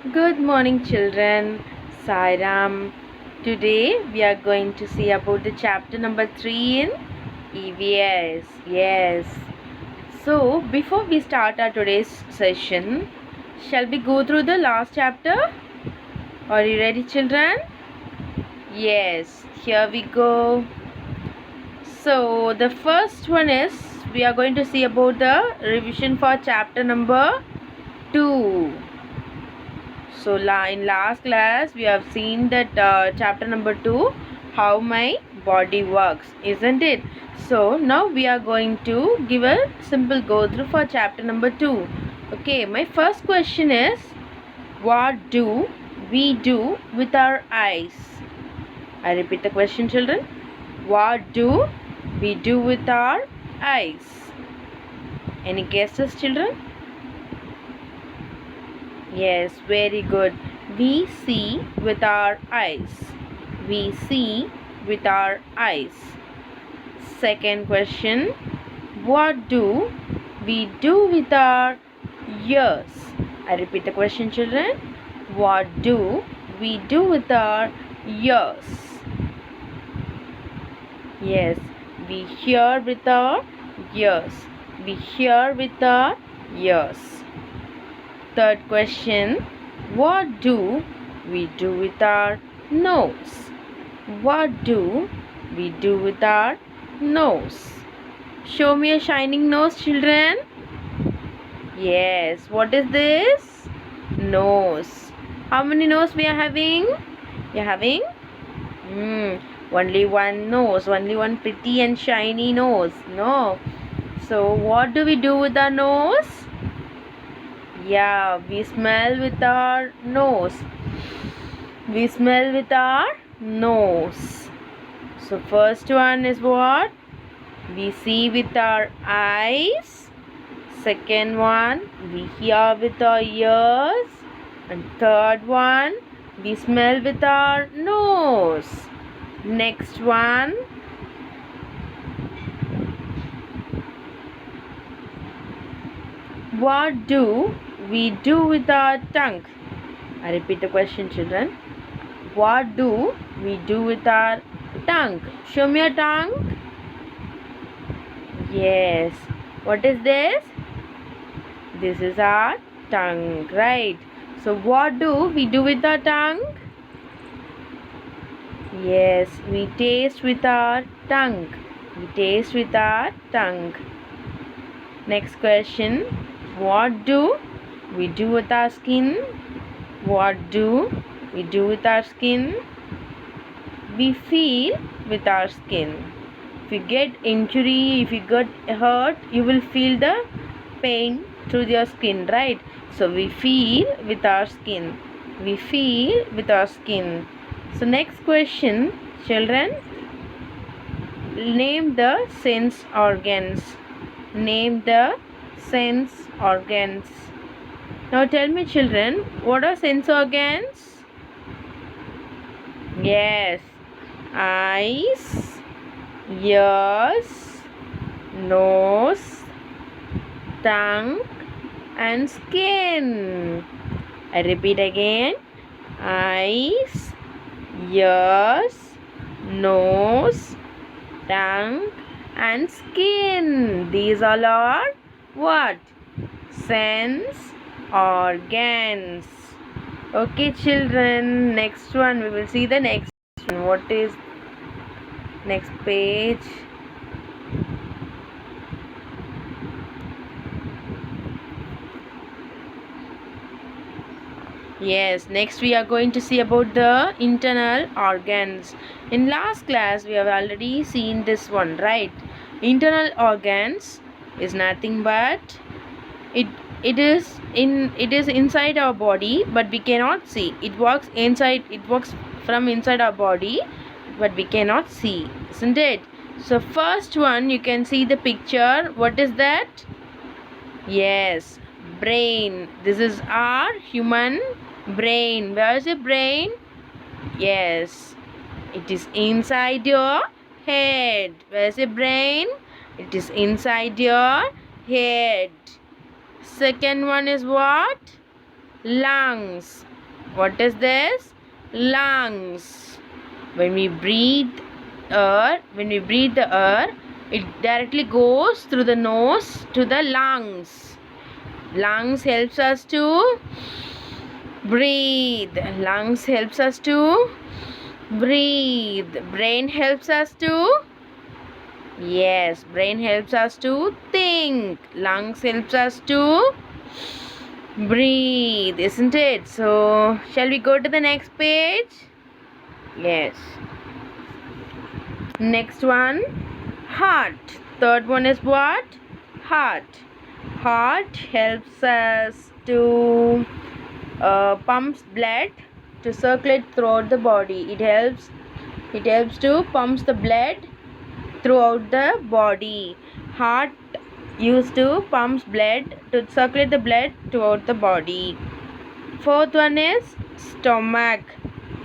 Good morning, children. Sairam. Today we are going to see about the chapter number 3 in EVS. Yes. So, before we start our today's session, shall we go through the last chapter? Are you ready, children? Yes. Here we go. So, the first one is we are going to see about the revision for chapter number 2. So in last class we have seen that chapter number 2, how my body works, isn't it? So now we are going to give a simple go through for chapter number 2. Okay, my first question is, what do we do with our eyes? I repeat the question, children. What do we do with our eyes? Any guesses, children? Yes, very good. We see with our eyes. We see with our eyes. Second question. What do we do with our ears? I repeat the question, children. What do we do with our ears? Yes, we hear with our ears. We hear with our ears. Third question, what do we do with our nose? What do we do with our nose? Show me a shining nose, children. Yes, what is this? Nose. How many nose we are having? We are having only one nose, only one pretty and shiny nose. No. So what do we do with our nose? Yeah, we smell with our nose. We smell with our nose. So first one is what? We see with our eyes. Second one, we hear with our ears. And third one, we smell with our nose. Next one, what do we do with our tongue? I repeat the question, children. What do we do with our tongue? Show me your tongue. Yes. What is this? This is our tongue, right? So what do we do with our tongue? Yes, we taste with our tongue. We taste with our tongue. Next question. What do we do with our skin? What do we do with our skin? We feel with our skin. If you get injury, if you get hurt, you will feel the pain through your skin, right? So we feel with our skin. We feel with our skin. So next question, children. Name the sense organs. Name the sense organs. Now tell me, children, what are sense organs? Yes, eyes, ears, nose, tongue and skin. I repeat again. Eyes, ears, nose, tongue and skin. These all are what? Sense organs. Okay, children, next one we will see the next one. What is next page? Yes, next we are going to see about the internal organs. In last class we have already seen this one, right? Internal organs is nothing but it it is inside our body, but we cannot see. It works inside, it works from inside our body, but we cannot see, isn't it? So first one, you can see the picture. What is that? Yes, brain. This is our human brain. Where is the brain? Yes, it is inside your head. Where is the brain? It is inside your head. Second one is what? lungs. What is this? Lungs. When we breathe the air, it directly goes through the nose to the lungs. Lungs helps us to breathe. Lungs helps us to breathe. Brain helps us to, yes, brain helps us to think. Lungs helps us to breathe, isn't it? So, shall we go to the next page? Yes. Next one, heart. Third one is what? Heart. Heart helps us to pumps blood to circulate throughout the body. It helps to pumps the blood throughout the body. Heart used to pumps blood to circulate the blood throughout the body. Fourth one is stomach.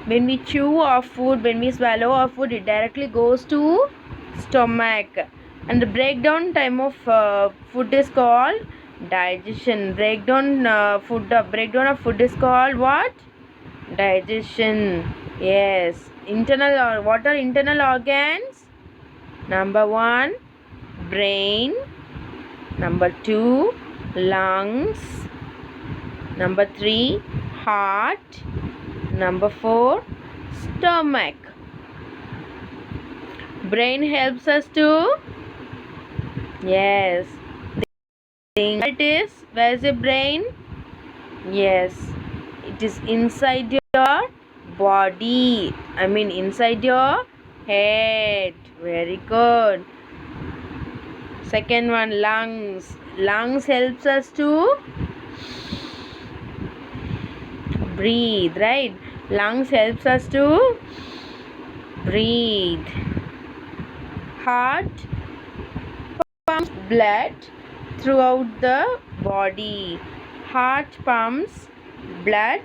When we chew our food, when we swallow our food, it directly goes to stomach. And the breakdown time of food is called digestion. Breakdown of food is called what? Digestion. Yes. What are internal organs? Number 1, brain. Number 2, lungs. Number 3, heart. Number 4, stomach. Brain helps us to, yes, think. Where is the brain? Yes, it is inside your body. Inside your head. Very good. Second one, lungs. Lungs helps us to breathe, right? Lungs helps us to breathe. Heart pumps blood throughout the body. Heart pumps blood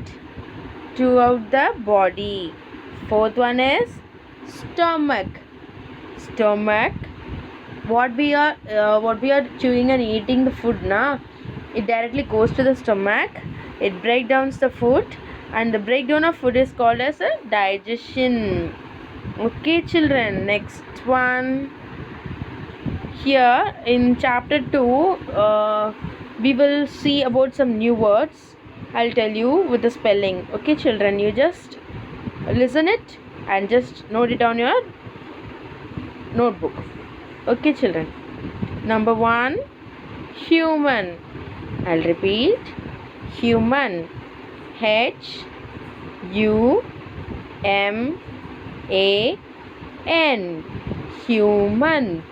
throughout the body. Fourth one is stomach. Stomach. What we are chewing and eating the food, na? It directly goes to the stomach. It breaks down the food, and the breakdown of food is called as a digestion. Okay, children. Next one. Here in chapter 2, we will see about some new words. I'll tell you with the spelling. Okay, children, you just listen it and just note it on your notebook. Okay, children. Number 1, human. I'll repeat. Human. Human. Human.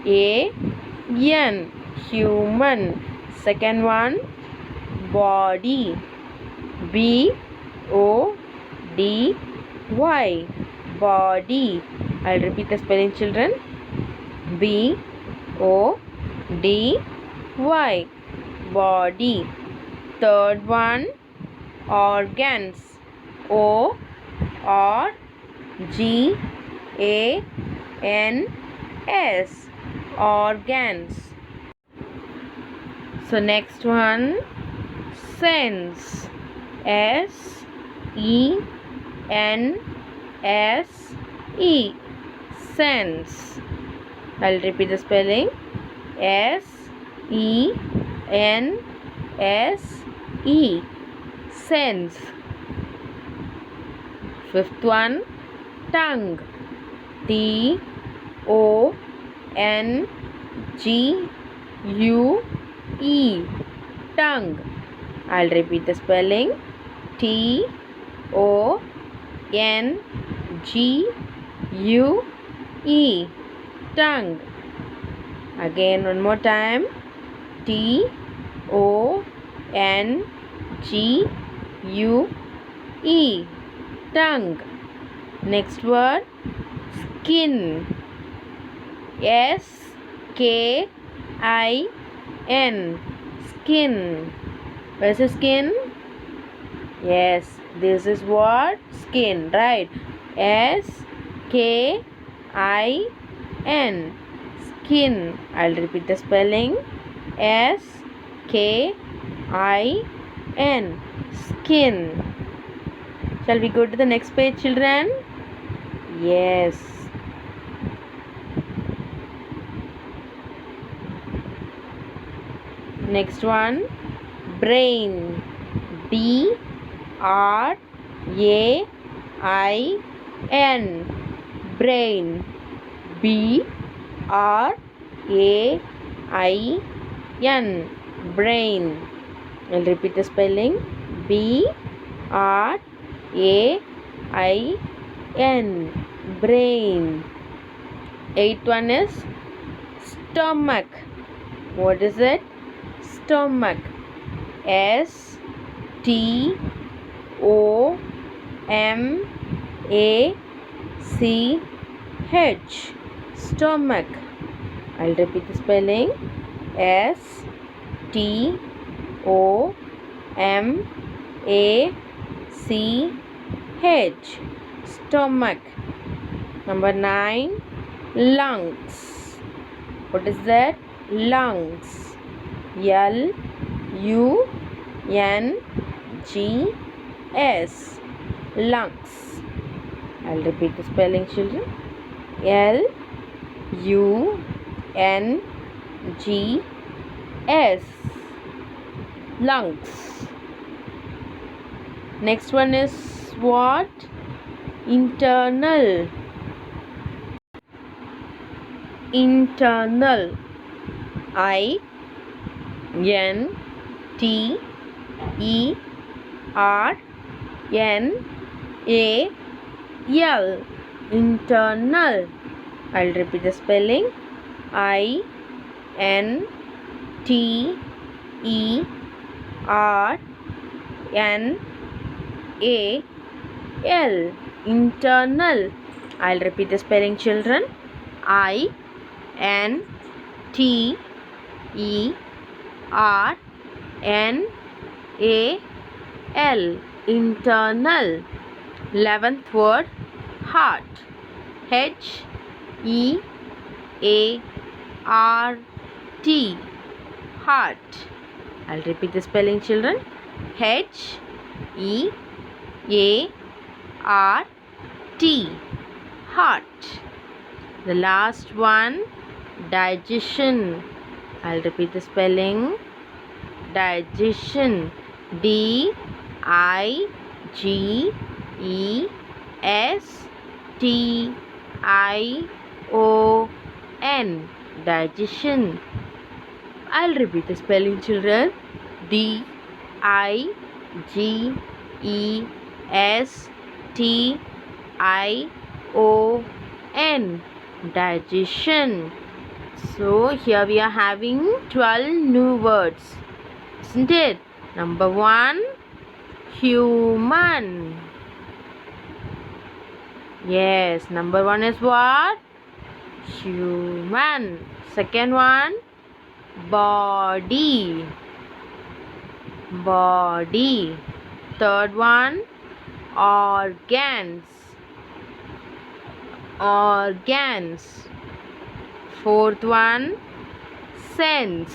Human. Human. Second one, body. Body. Body. I'll repeat the spelling, children. Body. Body. Third one, organs. Organs. Organs. So next one, sense. Sense. Sense. I'll repeat the spelling. Sense. Sense. Fifth one, tongue. Tongue. Tongue. I'll repeat the spelling. Tongue. Tongue. Again, one more time. Tongue. Tongue. Next word, skin. Skin. Skin. Where's the skin? Yes, this is what? Skin, right? Skin. Skin. I'll repeat the spelling. S-K-I-N. Skin. Shall we go to the next page, children? Yes. Next one, brain. B-R-A-I-N. Brain. B-R-A-I-N. Brain. I'll repeat the spelling. B-R-A-I-N. Brain. Eighth one is stomach. What is it? Stomach. S-T-O-M-A-C-H. Stomach. I'll repeat the spelling. S-T-O-M-A-C-H. Stomach. Number 9, lungs. What is that? Lungs. L-U-N-G-S. Lungs. I'll repeat the spelling, children. L-U-N-G-S. Lungs. Next one is what? Internal. Internal. I-N-T-E-R-N-A-L. Internal. I'll repeat the spelling. I-N-T-E-R-N-A-L. Internal. I'll repeat the spelling, children. I-N-T-E-R-N-A-L. Internal. 11th word, heart. H-E-A-R-T. Heart. I'll repeat the spelling, children. H-E-A-R-T. Heart. The last one, digestion. I'll repeat the spelling. Digestion. D-I-G-E-S-T-I-O-N. Digestion. I'll repeat the spelling, children. D-I-G-E-S-T-I-O-N. Digestion. So here we are having 12 new words, isn't it? Number 1, human. Yes, number 1 is what? Human. Second one, body. Body. Third one, organs. Organs. Fourth one, sense.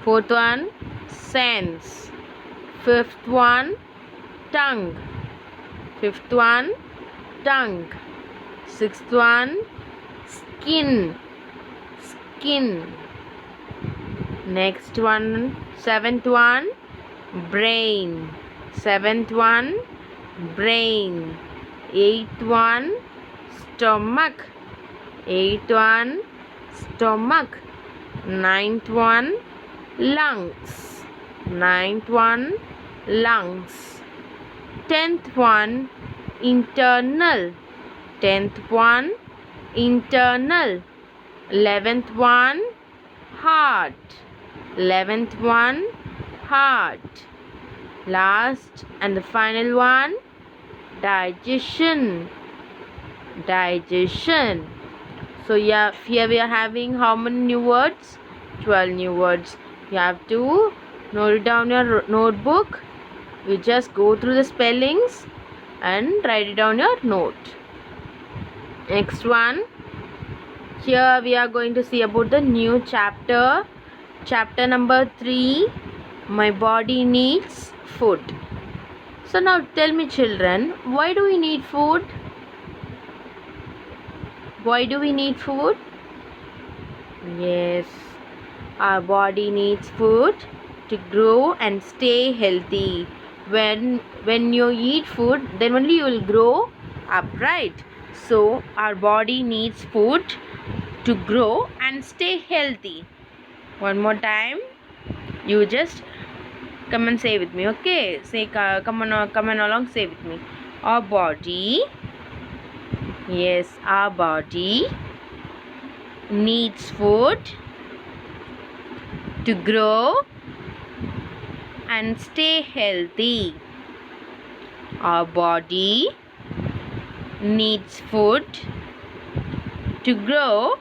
Fourth one, sense. Fifth one, tongue. Fifth one, tongue. Sixth one, skin. Skin. Next one, seventh one, brain. Seventh one, brain. Eighth one, stomach. Eighth one, stomach. Ninth one, lungs. Ninth one, lungs. 10th one, internal. 10th one, internal. 11th one, heart. 11th one, heart. Last and the final one, digestion. Digestion. So yeah, here we are having how many new words? 12 new words. You have to note it down your notebook. You just go through the spellings and write it down your note. Next one, Here we are going to see about the new chapter. Chapter number 3. My body needs food. So now tell me children, why do we need food? Why do we need food? Yes, our body needs food to grow and stay healthy. When you eat food, then only you will grow up, right? So our body needs food to grow and stay healthy. One more time, you just come and say with me, okay? Say, come on along, say with me. Our body, yes, our body needs food to grow and stay healthy. Our body needs food to grow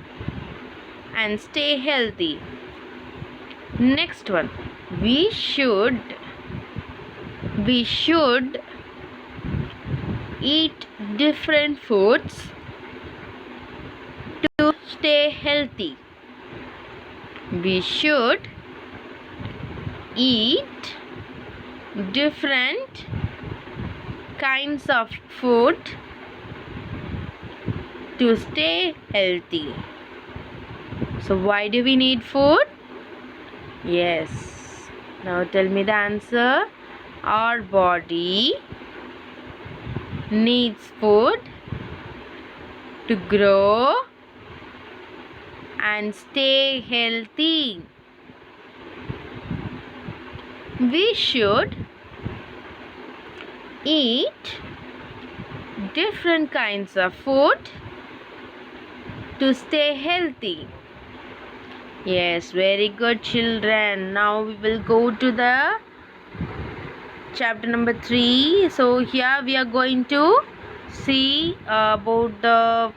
and stay healthy. Next one, we should eat different foods to stay healthy. We should eat different kinds of food to stay healthy. So why do we need food? Yes. Now tell me the answer. Our body needs food to grow and stay healthy. We should eat different kinds of food to stay healthy. Yes, very good children. Now we will go to the chapter number 3. So here we are going to see about the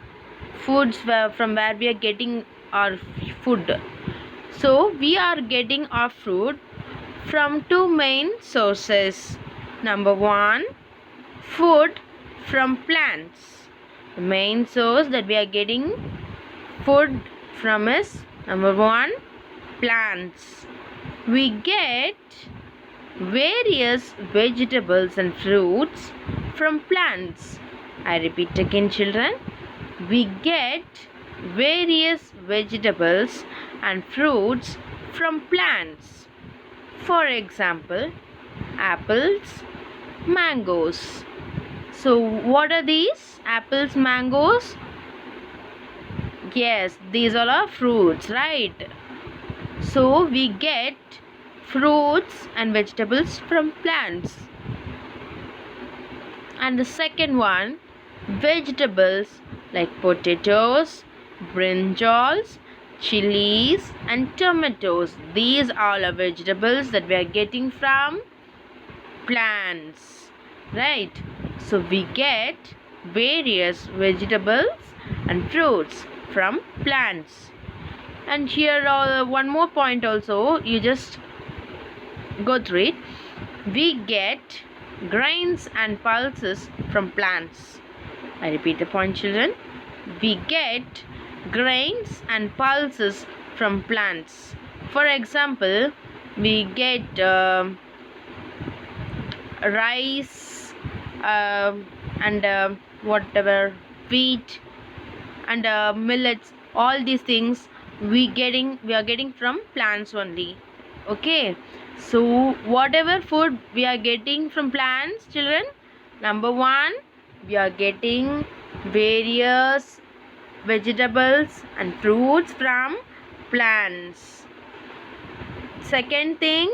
foods from where we are getting our food. So we are getting our food from two main sources. Number 1, food from plants. The main source that we are getting food from is number 1, plants. We get various vegetables and fruits from plants. I repeat again children. We get various vegetables and fruits from plants. For example, apples, mangoes. So what are these? Apples, mangoes? Yes, these all are fruits, right? So we get fruits and vegetables from plants. And the second one, vegetables like potatoes, brinjals, chilies and tomatoes. These all are vegetables that we are getting from plants, right? So we get various vegetables and fruits from plants. And here one more point also, you just go through it. We get grains and pulses from plants. I repeat the point children. We get grains and pulses from plants. For example, we get rice and whatever wheat and millets. All these things we are getting from plants only. Okay, so whatever food we are getting from plants children, number 1, we are getting various vegetables and fruits from plants. Second thing,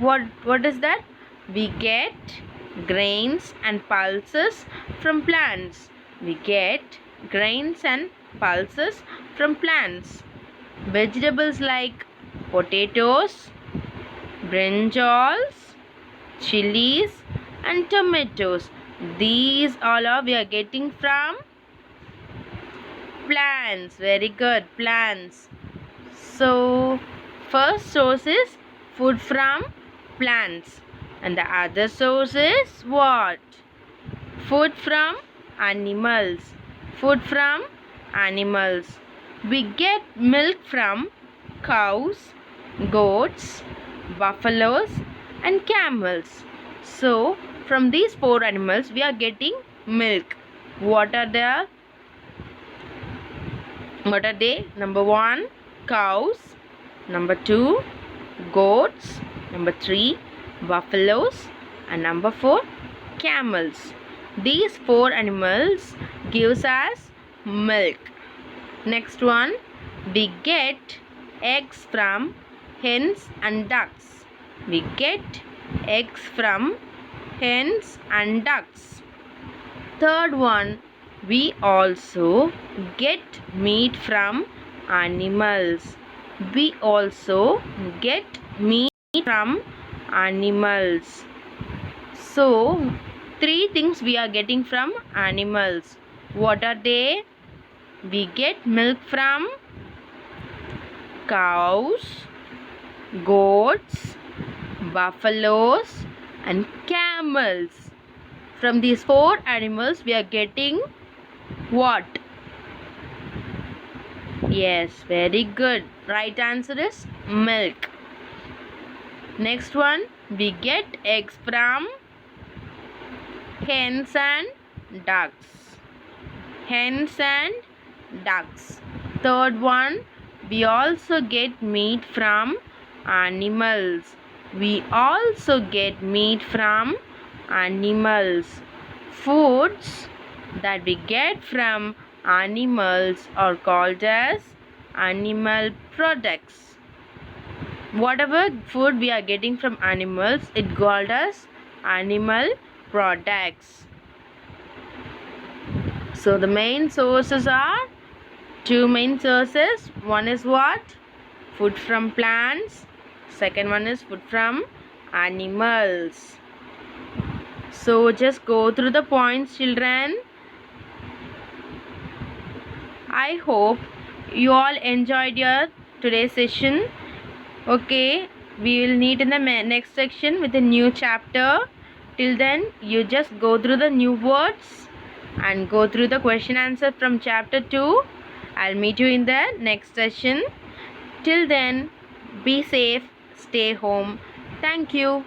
what is that? We get grains and pulses from plants. We get grains and pulses from plants. Vegetables like potatoes, brinjals, chilies and tomatoes. These all are we are getting from plants. Very good, plants. So first source is food from plants, and the other source is what? Food from animals. Food from animals. We get milk from cows, goats, buffaloes, and camels. So, from these four animals, we are getting milk. What are they? Number one, cows. Number two, goats. Number three, buffaloes. And number four, camels. These four animals gives us milk. Next one, we get eggs from hens and ducks. We get eggs from hens and ducks. Third one, we also get meat from animals. We also get meat from animals. So, three things we are getting from animals. What are they? We get milk from cows, goats, buffaloes, and camels. From these four animals, we are getting what? Yes, very good. Right answer is milk. Next one, we get eggs from hens and ducks. Hens and ducks. Third one, we also get meat from animals. We also get meat from animals. Foods that we get from animals are called as animal products. Whatever food we are getting from animals, it called as animal products. So the main sources are two main sources. One is what? Food from plants. Second one is food from animals. So just go through the points, children. I hope you all enjoyed your today's session. Okay, we will meet in the next section with a new chapter. Till then, you just go through the new words and go through the question answer from chapter 2. I'll meet you in the next session. Till then, be safe, stay home. Thank you.